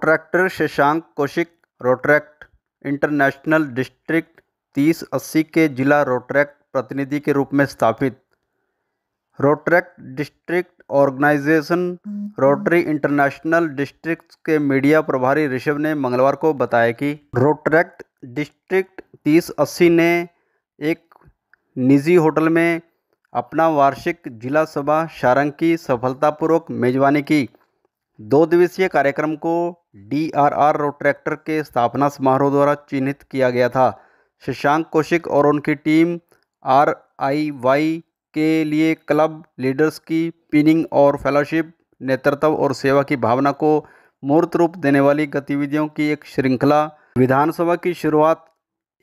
Rotaractor Shashank Kaushik Rotaract International district 3080 के जिला Rotaract प्रतिनिधि के रूप में स्थापित। Rotaract district organisation Rotary International district के मीडिया प्रभारी ऋषभ ने मंगलवार को बताया कि रोट्रैक्ट डिस्ट्रिक्ट 3080 ने एक निजी होटल में अपना वार्षिक जिला सभा सारंग की सफलतापूर्वक मेजबानी की। 2 दिवसीय कार्यक्रम को DRR रोट्रैक्टर के स्थापना समारोह द्वारा चिन्हित किया गया था। शशांक कौशिक और उनकी टीम RIY के लिए क्लब लीडर्स की पिनिंग और फेलोशिप, नेतृत्व और सेवा की भावना को मूर्त रूप देने वाली गतिविधियों की एक श्रृंखला। विधानसभा की शुरुआत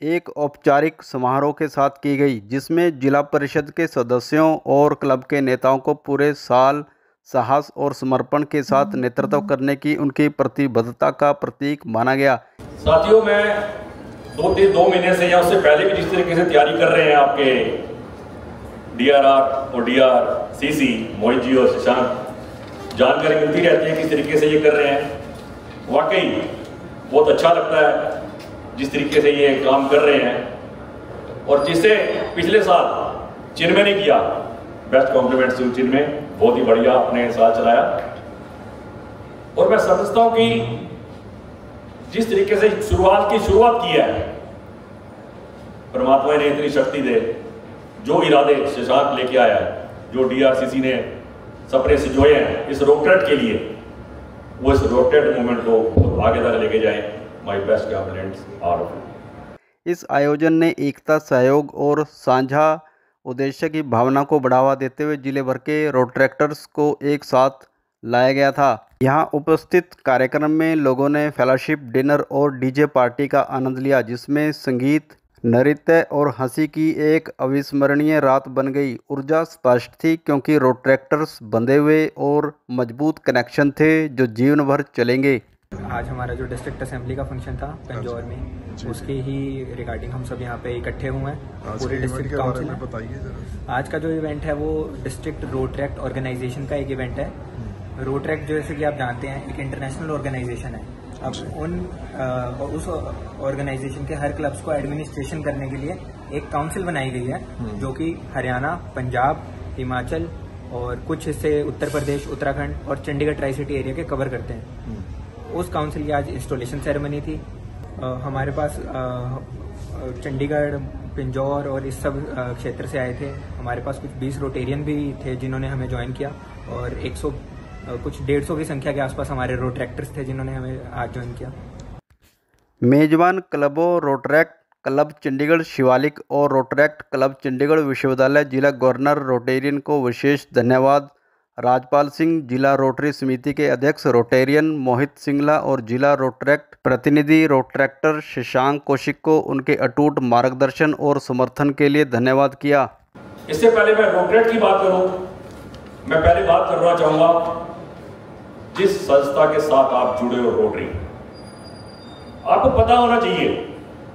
एक औपचारिक समारोह के साथ की गई, जिसमें जिला परिषद के सदस्यों और क्लब के नेताओं को पूरे साल साहस और समर्पण के साथ नेतृत्व करने की उनकी प्रतिबद्धता का प्रतीक माना गया। साथियों, मैं 2 महीने से या उससे पहले भी जिस तरीके से तैयारी कर रहे हैं आपके DRR और DRCC मोहित जी और शशांक, जानकारी मिलती रहती है किस तरीके से ये कर रहे हैं। वाकई बहुत अच्छा लगता है जिस तरीके से ये काम कर रहे हैं, और जिसे पिछले साल चिन्मय ने किया। बेस्ट कॉम्प्लीमेंट्स चिन्मय, बहुत ही बढ़िया आपने साल चलाया। और मैं समझता हूं कि जिस तरीके से शुरुआत की है, परमात्मा ने इतनी शक्ति दे, जो इरादे शशांक लेके आया है, जो DRCC ने सपने संजोए हैं इस रोट्रैक्ट के लिए, वो इस रोट्रैक्ट मूवमेंट को आगे तक लेके जाएं। My best compliments all. इस आयोजन ने एकता, सहयोग और साझा उद्देश्य की भावना को बढ़ावा देते हुए जिले भर के रोट्रैक्टर्स को एक साथ लाया गया था। यहाँ उपस्थित कार्यक्रम में लोगों ने फेलोशिप डिनर और DJ पार्टी का आनंद लिया, जिसमें संगीत, नृत्य और हंसी की एक अविस्मरणीय रात बन गई। ऊर्जा स्पष्ट थी क्योंकि रोट्रैक्टर्स बंधे हुए और मजबूत कनेक्शन थे जो जीवन भर चलेंगे। आज हमारा जो डिस्ट्रिक्ट असेंबली का फंक्शन था पंजौर में, उसके ही रिगार्डिंग हम सब यहाँ पे इकट्ठे हुए हैं पूरे डिस्ट्रिक्ट काउंसिल में। बताइए आज का जो इवेंट है वो डिस्ट्रिक्ट रोट्रैक्ट ऑर्गेनाइजेशन का एक इवेंट है। रोट्रैक्ट जैसे कि आप जानते हैं एक इंटरनेशनल ऑर्गेनाइजेशन है। अब उस ऑर्गेनाइजेशन के हर क्लब्स को एडमिनिस्ट्रेशन करने के लिए एक काउंसिल बनाई गई है, जो कि हरियाणा, पंजाब, हिमाचल और कुछ हिस्से उत्तर प्रदेश, उत्तराखंड और चंडीगढ़ ट्राई सिटी एरिया के कवर करते हैं। उस काउंसिल की आज इंस्टॉलेशन सेरेमनी थी। हमारे पास चंडीगढ़, पिंजौर और इस सब क्षेत्र से आए थे। हमारे पास कुछ 20 रोटेरियन भी थे जिन्होंने हमें ज्वाइन किया, और 150 की संख्या के आसपास हमारे रोट्रैक्टर्स थे जिन्होंने हमें आज ज्वाइन किया। मेजबान क्लबों रोट्रैक्ट क्लब चंडीगढ़ शिवालिक और रोट्रैक्ट क्लब चंडीगढ़ विश्वविद्यालय जिला गवर्नर रोटेरियन को विशेष धन्यवाद। राजपाल सिंह, जिला रोटरी समिति के अध्यक्ष रोटेरियन मोहित सिंगला और जिला रोट्रैक्ट प्रतिनिधि रोट्रैक्टर शशांक कौशिक को उनके अटूट मार्गदर्शन और समर्थन के लिए धन्यवाद किया। इससे पहले मैं रोट्रैक्ट की बात करूं, मैं पहले बात करना चाहूंगा जिस संस्था के साथ आप जुड़े हो रोटरी, आपको पता होना चाहिए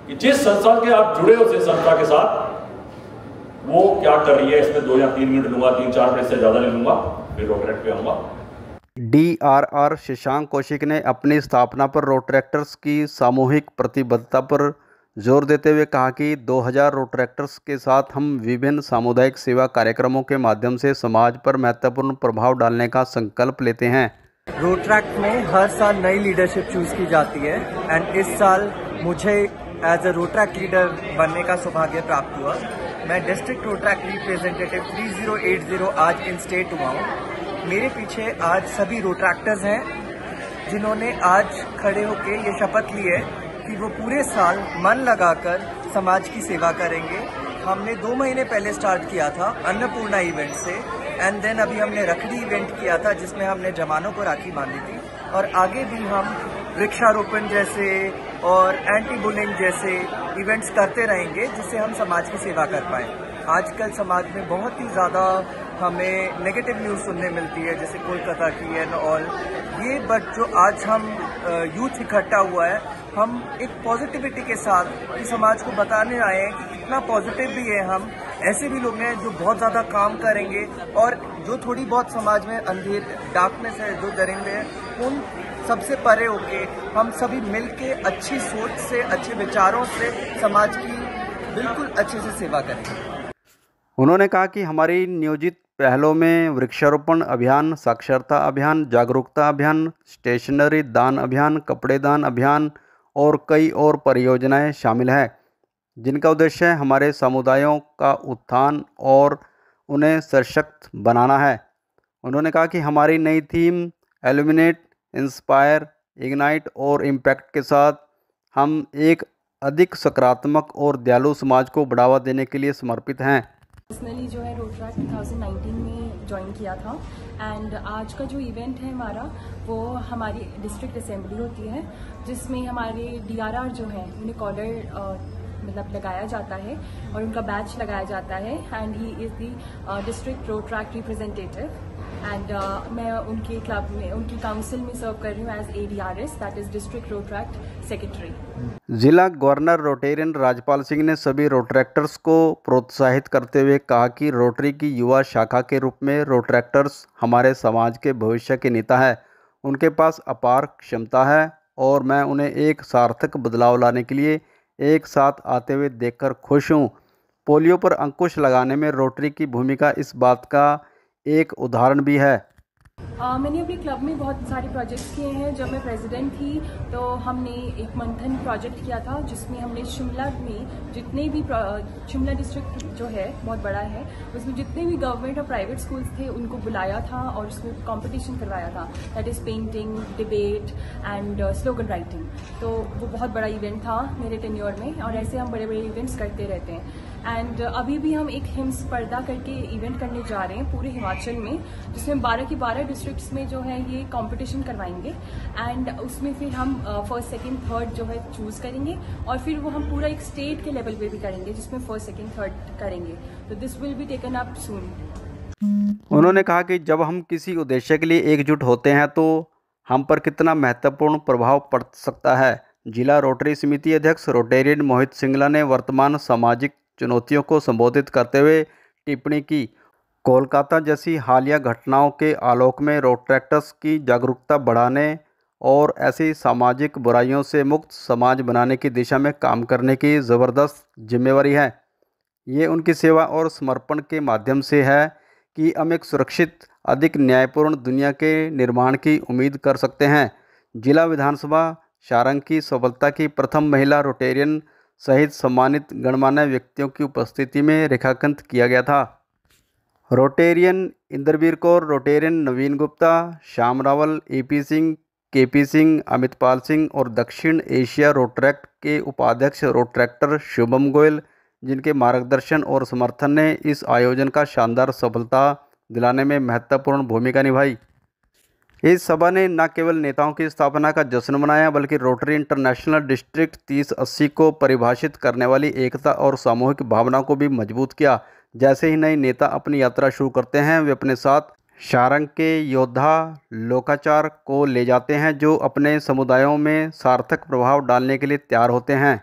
कि जिस संस्था के आप जुड़े हो उस संस्था के साथ वो क्या कर रही है। इसमें 2 या 3 मिनट लूंगा, 3-4 मिनट से ज्यादा नहीं लूंगा, फिर रोट्रैक्ट पे आऊंगा। DRR शशांक कौशिक ने अपनी स्थापना पर रोट्रैक्टर्स की सामूहिक प्रतिबद्धता पर जोर देते हुए कहा कि 2000 रोट्रैक्टर्स के साथ हम विभिन्न सामुदायिक सेवा कार्यक्रमों के माध्यम से समाज पर महत्वपूर्ण प्रभाव डालने का संकल्प लेते हैं। रोट्रैक्ट में हर साल नई लीडरशिप चूज की जाती है, एंड इस साल मुझे एज अ रोट्रैक्ट लीडर बनने का सौभाग्य प्राप्त हुआ। मैं डिस्ट्रिक्ट रोट्रैक्ट रिप्रेजेंटेटिव 3080 आज इन स्टेट हुआ हूँ। मेरे पीछे आज सभी रोट्रैक्टर्स हैं जिन्होंने आज खड़े होकर ये शपथ ली है कि वो पूरे साल मन लगाकर समाज की सेवा करेंगे। हमने 2 महीने पहले स्टार्ट किया था अन्नपूर्णा इवेंट से, एंड देन अभी हमने रखड़ी इवेंट किया था जिसमें हमने जवानों को राखी बांधी थी, और आगे भी हम वृक्षारोपण जैसे और एंटी बुलिंग जैसे इवेंट्स करते रहेंगे जिससे हम समाज की सेवा कर पाएं। आजकल समाज में बहुत ही ज़्यादा हमें नेगेटिव न्यूज़ सुनने मिलती है, जैसे कोलकाता की एंड ऑल ये, बट जो आज हम यूथ इकट्ठा हुआ है, हम एक पॉजिटिविटी के साथ इस समाज को बताने आए हैं कि कितना पॉजिटिव भी है हम। ऐसे भी लोग हैं जो बहुत ज़्यादा काम करेंगे, और जो थोड़ी बहुत समाज में अंधेर डार्कनेस है, जो दरिंदे हैं, उन सबसे परे होके हम सभी मिलके अच्छी सोच से, अच्छे विचारों से समाज की बिल्कुल अच्छे से सेवा करेंगे। उन्होंने कहा कि हमारी नियोजित पहलों में वृक्षारोपण अभियान, साक्षरता अभियान, जागरूकता अभियान, स्टेशनरी दान अभियान, कपड़े दान अभियान और कई और परियोजनाएं शामिल हैं, जिनका उद्देश्य हमारे समुदायों का उत्थान और उन्हें सशक्त बनाना है। उन्होंने कहा कि हमारी नई थीम एल्यूमिनेट, इंस्पायर, इग्नाइट और इम्पैक्ट के साथ हम एक अधिक सकारात्मक और दयालु समाज को बढ़ावा देने के लिए समर्पित हैं। पर्सनली जो है रोटरैक्ट 2019 में ज्वाइन किया था एंड आज का जो इवेंट है हमारा वो हमारी डिस्ट्रिक्ट असेंबली होती है, जिसमें हमारे DRR जो है उन्हें कॉलर मतलब लगाया जाता है और उनका बैच लगाया जाता है and he is the district Rotaract representative and मैं उनके क्लब में, उनकी काउंसिल में सर्व कर रही हूँ as ADRS, that is district Rotaract secretary. जिला गवर्नर रोटेरियन राजपाल सिंह ने सभी रोटरैक्टर्स को प्रोत्साहित करते हुए कहा कि रोटरी की युवा शाखा के रूप में रोटरैक्टर्स हमारे समाज के भविष्य के नेता है। उनके पास अपार क्षमता है और मैं उन्हें एक सार्थक बदलाव लाने के लिए एक साथ आते हुए देखकर खुश हूँ। पोलियो पर अंकुश लगाने में रोटरी की भूमिका इस बात का एक उदाहरण भी है। मैंने अपने क्लब में बहुत सारे प्रोजेक्ट्स किए हैं। जब मैं प्रेसिडेंट थी तो हमने एक मंथन प्रोजेक्ट किया था जिसमें हमने शिमला में जितने भी, शिमला डिस्ट्रिक्ट जो है बहुत बड़ा है, उसमें जितने भी गवर्नमेंट और प्राइवेट स्कूल्स थे उनको बुलाया था और उसमें कंपटीशन करवाया था, that is painting, debate and slogan writing. तो वो बहुत बड़ा इवेंट था मेरे टेन्योर में और ऐसे हम बड़े बड़े इवेंट्स करते रहते हैं। एंड अभी भी हम एक हिम स्पर्धा करके इवेंट करने जा रहे हैं पूरे हिमाचल में, जिसमें 12 की 12 डिस्ट्रिक्ट्स में जो है ये कंपटीशन करवाएंगे एंड उसमें फिर हम फर्स्ट, सेकंड, थर्ड जो है चूज करेंगे और फिर वो हम पूरा एक स्टेट के लेवल पे भी करेंगे जिसमें फर्स्ट, सेकंड, थर्ड करेंगे। तो this will be taken up सून। उन्होंने कहा कि जब हम किसी उद्देश्य के लिए एकजुट होते हैं तो हम पर कितना महत्वपूर्ण प्रभाव पड़ सकता है। जिला रोटरी समिति अध्यक्ष रोटेरियन मोहित सिंगला ने वर्तमान सामाजिक चुनौतियों को संबोधित करते हुए टिप्पणी की, कोलकाता जैसी हालिया घटनाओं के आलोक में रोटरैक्टर्स की जागरूकता बढ़ाने और ऐसी सामाजिक बुराइयों से मुक्त समाज बनाने की दिशा में काम करने की ज़बरदस्त जिम्मेवारी है। ये उनकी सेवा और समर्पण के माध्यम से है कि हम एक सुरक्षित, अधिक न्यायपूर्ण दुनिया के निर्माण की उम्मीद कर सकते हैं। जिला विधानसभा सारंग की सफलता की प्रथम महिला रोटेरियन सहित सम्मानित गणमान्य व्यक्तियों की उपस्थिति में रेखांकित किया गया था। रोटेरियन इंद्रवीर कौर, रोटेरियन नवीन गुप्ता, श्याम रावल, AP सिंह, KP सिंह, अमितपाल सिंह और दक्षिण एशिया रोटरैक्ट के उपाध्यक्ष रोटरैक्टर शुभम गोयल, जिनके मार्गदर्शन और समर्थन ने इस आयोजन का शानदार सफलता दिलाने में महत्वपूर्ण भूमिका निभाई। इस सभा ने न केवल नेताओं की स्थापना का जश्न मनाया बल्कि रोटरी इंटरनेशनल डिस्ट्रिक्ट 3080 को परिभाषित करने वाली एकता और सामूहिक भावना को भी मजबूत किया। जैसे ही नए नेता अपनी यात्रा शुरू करते हैं, वे अपने साथ सारंग के योद्धा लोकाचार को ले जाते हैं जो अपने समुदायों में सार्थक प्रभाव डालने के लिए तैयार होते हैं।